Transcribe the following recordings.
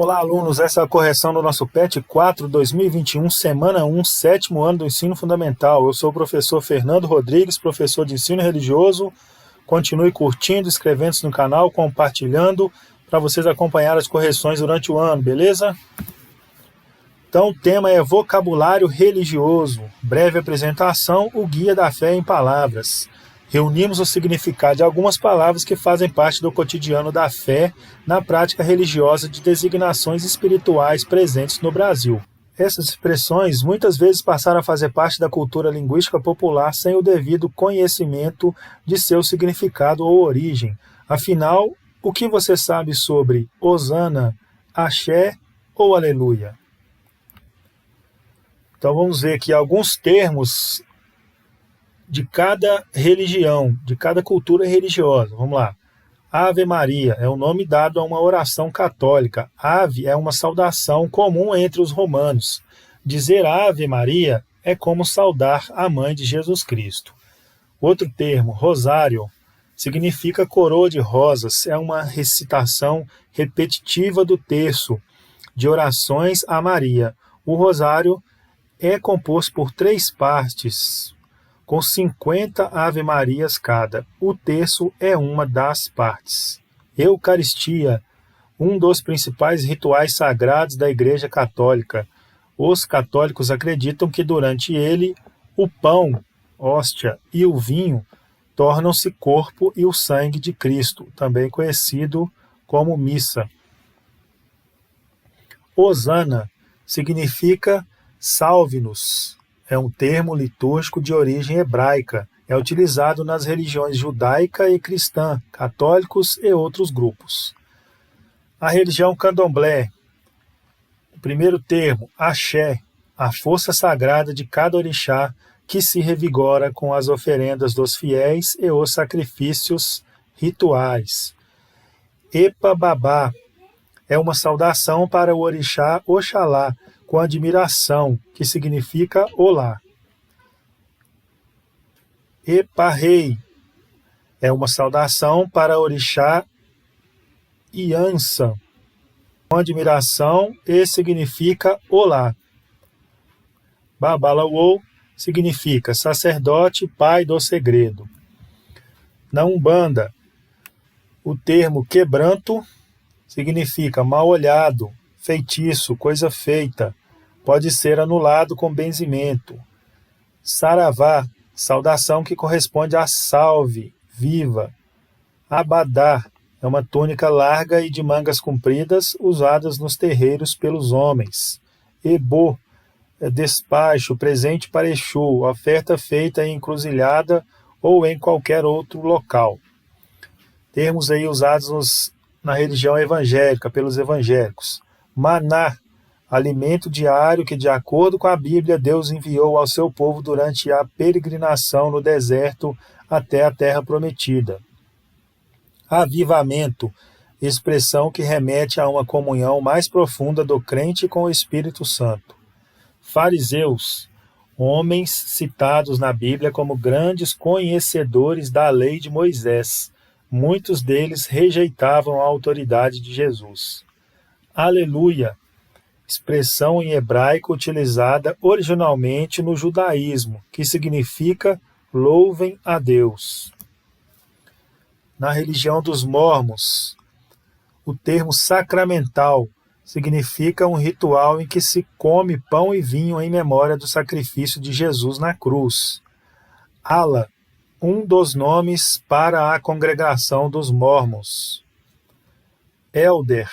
Olá, alunos. Essa é a correção do nosso PET 4 2021, semana 1, sétimo ano do ensino fundamental. Eu sou o professor Fernando Rodrigues, professor de ensino religioso. Continue curtindo, inscrevendo-se no canal, compartilhando, para vocês acompanhar as correções durante o ano, beleza? Então, o tema é vocabulário religioso. Breve apresentação, o guia da fé em palavras. Reunimos o significado de algumas palavras que fazem parte do cotidiano da fé na prática religiosa de designações espirituais presentes no Brasil. Essas expressões muitas vezes passaram a fazer parte da cultura linguística popular sem o devido conhecimento de seu significado ou origem. Afinal, o que você sabe sobre Hosana, Axé ou Aleluia? Então vamos ver aqui alguns termos de cada religião, de cada cultura religiosa. Vamos lá. Ave Maria é o nome dado a uma oração católica. Ave é uma saudação comum entre os romanos. Dizer Ave Maria é como saudar a mãe de Jesus Cristo. Outro termo, rosário, significa coroa de rosas. É uma recitação repetitiva do terço de orações a Maria. O rosário é composto por 3 partes, com 50 ave-marias cada. O terço é uma das partes. Eucaristia, um dos principais rituais sagrados da Igreja Católica. Os católicos acreditam que durante ele, o pão, hóstia e o vinho tornam-se corpo e o sangue de Cristo, também conhecido como missa. Hosana significa salve-nos. É um termo litúrgico de origem hebraica. É utilizado nas religiões judaica e cristã, católicos e outros grupos. A religião candomblé. O primeiro termo, axé, a força sagrada de cada orixá que se revigora com as oferendas dos fiéis e os sacrifícios rituais. Epa babá é uma saudação para o orixá Oxalá, com admiração, que significa olá. Eparrei é uma saudação para orixá Iança, com admiração e significa olá. Babalawô significa sacerdote, pai do segredo. Na Umbanda, o termo quebranto significa mal-olhado, feitiço, coisa feita, pode ser anulado com benzimento. Saravá, saudação que corresponde a salve, viva. Abadá, é uma túnica larga e de mangas compridas, usadas nos terreiros pelos homens. Ebô, é despacho, presente para Exu, oferta feita em encruzilhada ou em qualquer outro local. Termos aí usados na religião evangélica, pelos evangélicos. Maná, alimento diário que, de acordo com a Bíblia, Deus enviou ao seu povo durante a peregrinação no deserto até a terra prometida. Avivamento, expressão que remete a uma comunhão mais profunda do crente com o Espírito Santo. Fariseus, homens citados na Bíblia como grandes conhecedores da lei de Moisés. Muitos deles rejeitavam a autoridade de Jesus. Aleluia, expressão em hebraico utilizada originalmente no judaísmo, que significa louvem a Deus. Na religião dos mórmons, o termo sacramental significa um ritual em que se come pão e vinho em memória do sacrifício de Jesus na cruz. Allah, um dos nomes para a congregação dos mórmons. Elder,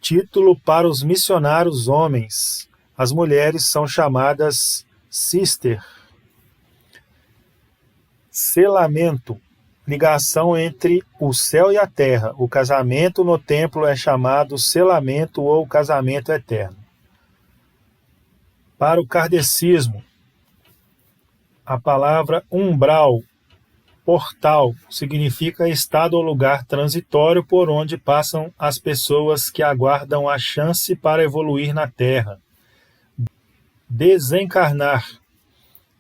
título para os missionários homens. As mulheres são chamadas sister. Selamento, ligação entre o céu e a terra. O casamento no templo é chamado selamento ou casamento eterno. Para o kardecismo, a palavra umbral, portal, significa estado ou lugar transitório por onde passam as pessoas que aguardam a chance para evoluir na Terra. Desencarnar.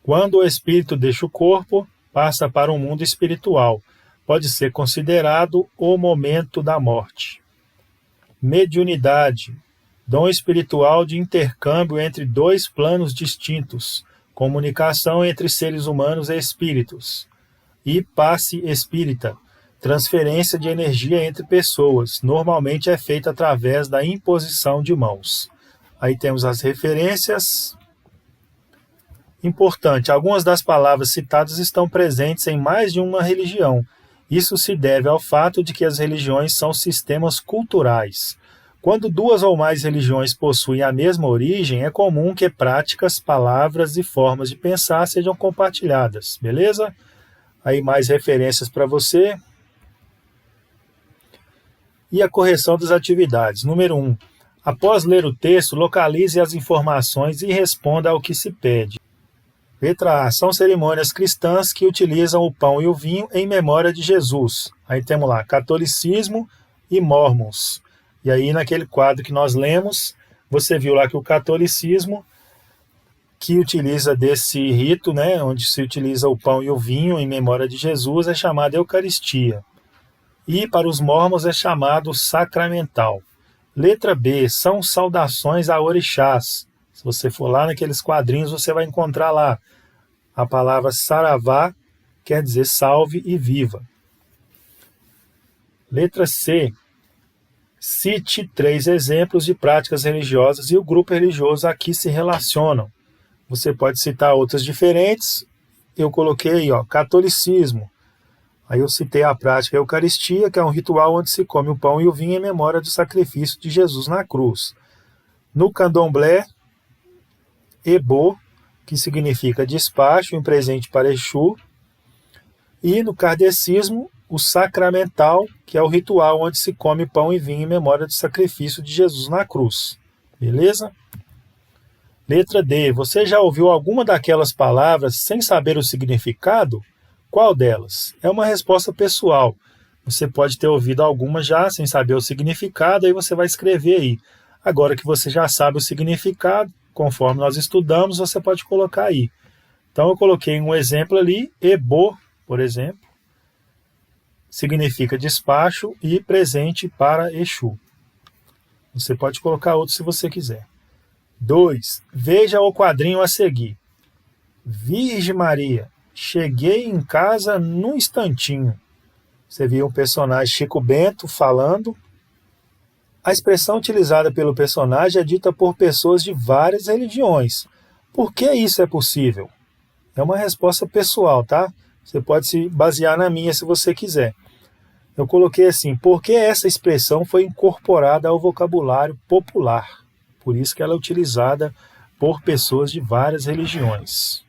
Quando o espírito deixa o corpo, passa para um mundo espiritual. Pode ser considerado o momento da morte. Mediunidade dom espiritual de intercâmbio entre dois planos distintos, comunicação entre seres humanos e espíritos, e passe espírita, transferência de energia entre pessoas, normalmente é feita através da imposição de mãos. Aí temos as referências. Importante, algumas das palavras citadas estão presentes em mais de uma religião. Isso se deve ao fato de que as religiões são sistemas culturais. Quando duas ou mais religiões possuem a mesma origem, é comum que práticas, palavras e formas de pensar sejam compartilhadas, beleza? Aí mais referências para você. E a correção das atividades. Número 1. Após ler o texto, localize as informações e responda ao que se pede. Letra A. São cerimônias cristãs que utilizam o pão e o vinho em memória de Jesus. Aí temos lá, catolicismo e mormons. E aí naquele quadro que nós lemos, você viu lá que o catolicismo, que utiliza desse rito, né, onde se utiliza o pão e o vinho em memória de Jesus, é chamado Eucaristia. E para os mormons é chamado sacramental. Letra B. São saudações a orixás. Se você for lá naqueles quadrinhos, você vai encontrar lá a palavra saravá, quer dizer salve e viva. Letra C. Cite 3 exemplos de práticas religiosas e o grupo religioso a que se relacionam. Você pode citar outras diferentes. Eu coloquei aí, catolicismo. Aí eu citei a prática Eucaristia, que é um ritual onde se come o pão e o vinho em memória do sacrifício de Jesus na cruz. No candomblé, Ebo, que significa despacho, um presente para Exu. E no kardecismo, o sacramental, que é o ritual onde se come pão e vinho em memória do sacrifício de Jesus na cruz. Beleza? Letra D. Você já ouviu alguma daquelas palavras sem saber o significado? Qual delas? É uma resposta pessoal. Você pode ter ouvido alguma já sem saber o significado, aí você vai escrever aí. Agora que você já sabe o significado, conforme nós estudamos, você pode colocar aí. Então eu coloquei um exemplo ali, Ebo, por exemplo, significa despacho e presente para Exu. Você pode colocar outro se você quiser. 2. Veja o quadrinho a seguir. Virgem Maria, cheguei em casa num instantinho. Você viu um personagem Chico Bento falando. A expressão utilizada pelo personagem é dita por pessoas de várias religiões. Por que isso é possível? É uma resposta pessoal, tá? Você pode se basear na minha se você quiser. Eu coloquei assim, porque essa expressão foi incorporada ao vocabulário popular. Por isso que ela é utilizada por pessoas de várias religiões.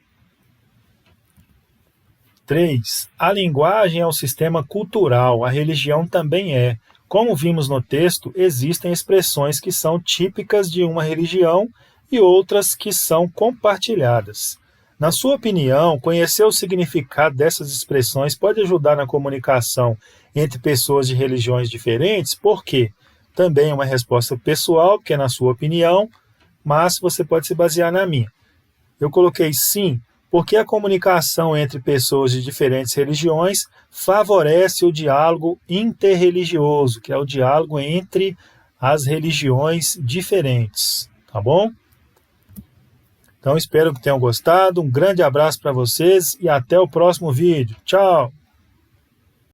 3. A linguagem é um sistema cultural, a religião também é. Como vimos no texto, existem expressões que são típicas de uma religião e outras que são compartilhadas. Na sua opinião, conhecer o significado dessas expressões pode ajudar na comunicação entre pessoas de religiões diferentes? Por quê? Também é uma resposta pessoal, que é na sua opinião, mas você pode se basear na minha. Eu coloquei sim, porque a comunicação entre pessoas de diferentes religiões favorece o diálogo interreligioso, que é o diálogo entre as religiões diferentes, tá bom? Então espero que tenham gostado, um grande abraço para vocês e até o próximo vídeo. Tchau!